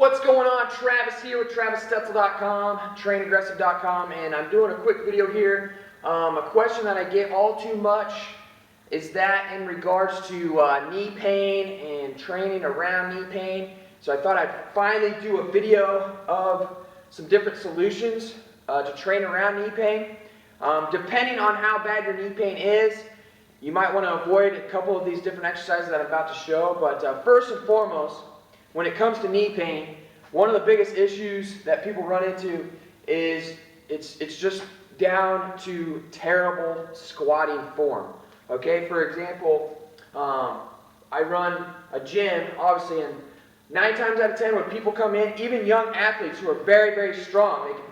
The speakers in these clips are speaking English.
What's going on? Travis here with TravisStetzel.com, trainaggressive.com, and I'm doing a quick video here. A question that I get all too much is that in regards to knee pain and training around knee pain. So I thought I'd finally do a video of some different solutions to train around knee pain. Depending on how bad your knee pain is, you might want to avoid a couple of these different exercises that I'm about to show. But first and foremost, when it comes to knee pain, one of the biggest issues that people run into is it's just down to terrible squatting form. Okay, for example, I run a gym, obviously, and 9 times out of 10 when people come in, even young athletes who are very, very strong, they can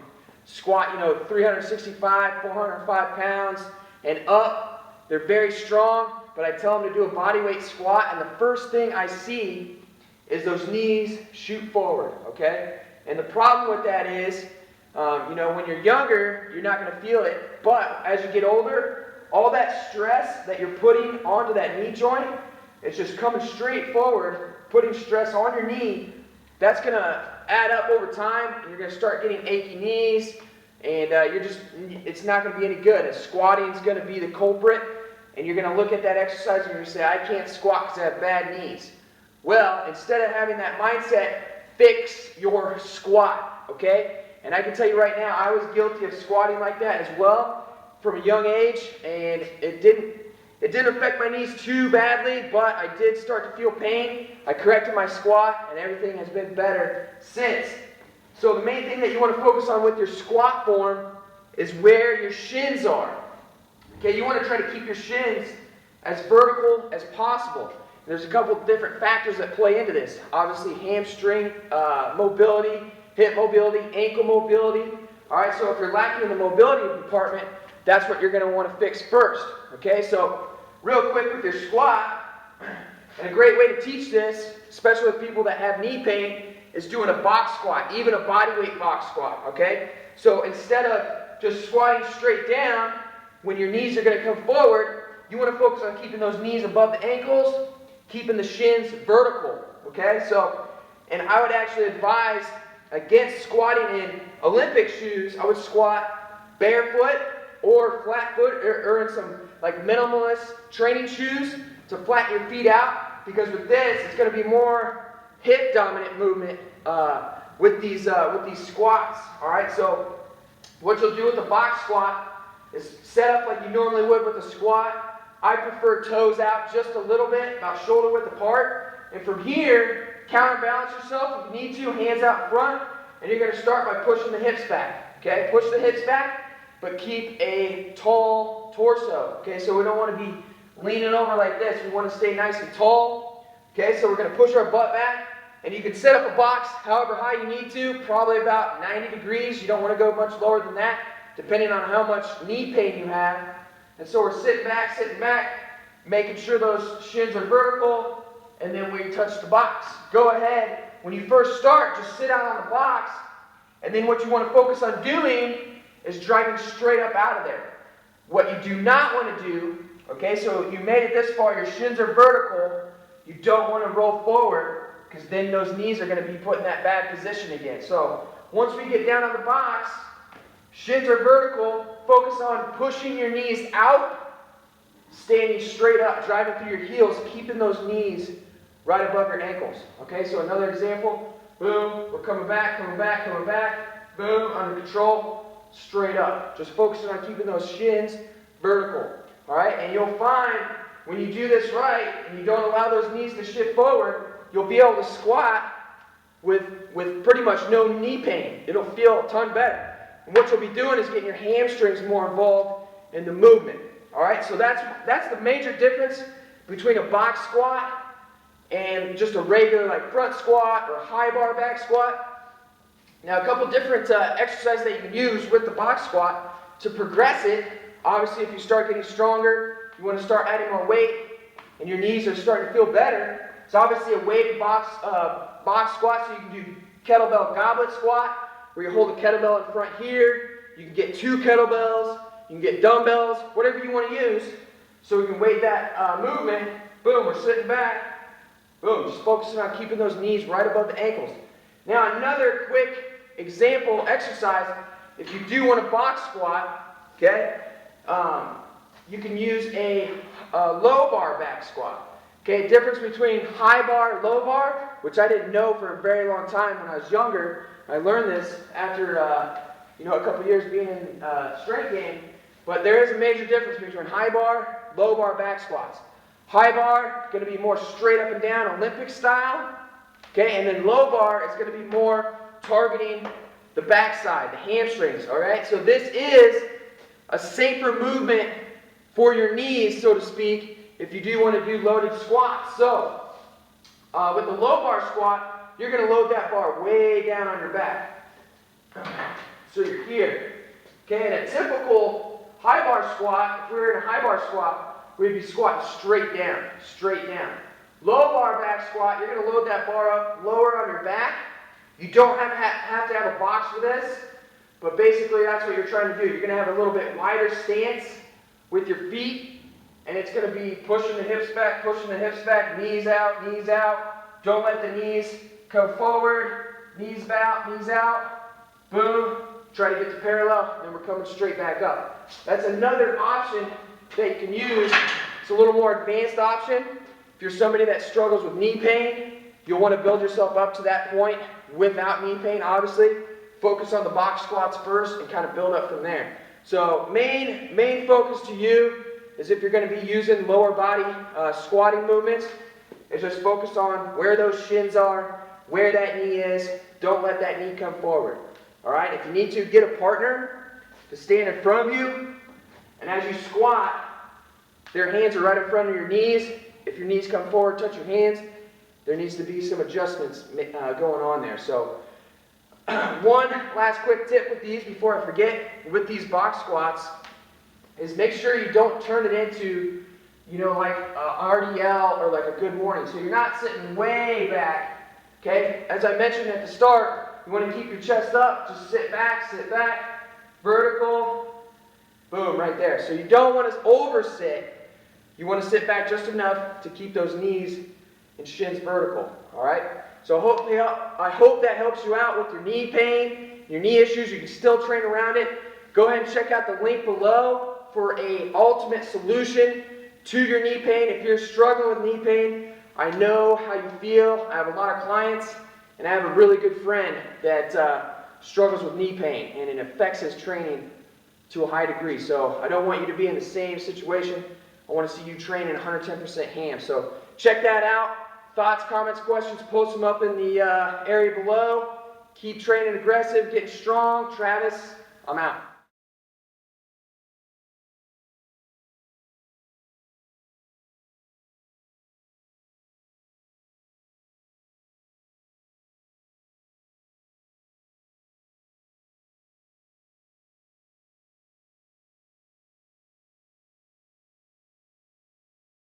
squat, 365, 405 pounds and up. They're very strong, but I tell them to do a body weight squat, and the first thing I see is those knees shoot forward, okay? And the problem with that is, when you're younger, you're not going to feel it, but as you get older, all that stress that you're putting onto that knee joint, it's just coming straight forward, putting stress on your knee. That's going to add up over time, and you're going to start getting achy knees, and it's not going to be any good. And squatting is going to be the culprit, and you're going to look at that exercise and you're going to say, I can't squat because I have bad knees. Well, instead of having that mindset, fix your squat, okay? And I can tell you right now, I was guilty of squatting like that as well from a young age, and it didn't affect my knees too badly, but I did start to feel pain. I corrected my squat, and everything has been better since. So the main thing that you want to focus on with your squat form is where your shins are. Okay, you want to try to keep your shins as vertical as possible. There's a couple different factors that play into this. Obviously, hamstring mobility, hip mobility, ankle mobility. All right, so if you're lacking in the mobility department, that's what you're going to want to fix first. Okay, so real quick with your squat, and a great way to teach this, especially with people that have knee pain, is doing a box squat, even a body weight box squat. Okay, so instead of just squatting straight down, when your knees are going to come forward, you want to focus on keeping those knees above the ankles, keeping the shins vertical, okay? So, and I would actually advise against squatting in Olympic shoes. I would squat barefoot or flat foot or in some like minimalist training shoes to flatten your feet out, because with this, it's going to be more hip dominant movement with these squats, all right? So what you'll do with the box squat is set up like you normally would with a squat. I prefer toes out just a little bit, about shoulder width apart. And from here, counterbalance yourself if you need to, hands out front. And you're going to start by pushing the hips back. Okay, push the hips back, but keep a tall torso. Okay, so we don't want to be leaning over like this. We want to stay nice and tall. Okay, so we're going to push our butt back. And you can set up a box however high you need to, probably about 90 degrees. You don't want to go much lower than that, depending on how much knee pain you have. And so we're sitting back, making sure those shins are vertical, and then we touch the box. Go ahead, when you first start, just sit out on the box, and then what you want to focus on doing is driving straight up out of there. What you do not want to do, okay, so you made it this far, your shins are vertical, you don't want to roll forward, because then those knees are going to be put in that bad position again. So once we get down on the box, shins are vertical, focus on pushing your knees out, standing straight up, driving through your heels, keeping those knees right above your ankles. Okay, so another example, boom, we're coming back, boom, under control, straight up. Just focusing on keeping those shins vertical. All right, and you'll find when you do this right, and you don't allow those knees to shift forward, you'll be able to squat with pretty much no knee pain. It'll feel a ton better. And what you'll be doing is getting your hamstrings more involved in the movement. All right, so that's the major difference between a box squat and just a regular like front squat or high bar back squat. Now, a couple different exercises that you can use with the box squat to progress it. Obviously, if you start getting stronger, you want to start adding more weight, and your knees are starting to feel better. It's obviously a weighted box squat, so you can do kettlebell goblet squat, where you hold a kettlebell in front here. You can get 2 kettlebells, you can get dumbbells, whatever you want to use, so we can weight that movement. Boom, we're sitting back. Boom, just focusing on keeping those knees right above the ankles. Now another quick example exercise, if you do want a box squat, okay, you can use a low bar back squat. Okay, difference between high bar, low bar, which I didn't know for a very long time when I was younger. I learned this after a couple years being in strength game. But there is a major difference between high bar, low bar back squats. High bar going to be more straight up and down, Olympic style. Okay, and then low bar is going to be more targeting the backside, the hamstrings. All right, so this is a safer movement for your knees, so to speak, if you do want to do loaded squats. So, with the low bar squat, you're going to load that bar way down on your back. So you're here. Okay, and a typical high bar squat, if we were in a high bar squat, we'd be squatting straight down, straight down. Low bar back squat, you're going to load that bar up lower on your back. You don't have to have a box for this, but basically that's what you're trying to do. You're going to have a little bit wider stance with your feet. And it's going to be pushing the hips back, knees out. Don't let the knees come forward, knees out, boom. Try to get to parallel, and we're coming straight back up. That's another option that you can use. It's a little more advanced option. If you're somebody that struggles with knee pain, you'll want to build yourself up to that point without knee pain, obviously. Focus on the box squats first and kind of build up from there. So main focus to you is if you're going to be using lower body squatting movements, is just focus on where those shins are, where that knee is. Don't let that knee come forward. All right? If you need to, get a partner to stand in front of you, and as you squat, their hands are right in front of your knees. If your knees come forward, touch your hands. There needs to be some adjustments going on there. So, one last quick tip with these before I forget, with these box squats, is make sure you don't turn it into, like RDL or like a good morning. So you're not sitting way back, okay? As I mentioned at the start, you want to keep your chest up, just sit back, vertical, boom, right there. So you don't want to oversit. You want to sit back just enough to keep those knees and shins vertical, all right? So I hope that helps you out with your knee pain, your knee issues. You can still train around it. Go ahead and check out the link below for an ultimate solution to your knee pain. If you're struggling with knee pain, I know how you feel. I have a lot of clients, and I have a really good friend that struggles with knee pain, and it affects his training to a high degree. So I don't want you to be in the same situation. I want to see you training 110% ham. So check that out. Thoughts, comments, questions, post them up in the area below. Keep training aggressive, getting strong. Travis, I'm out.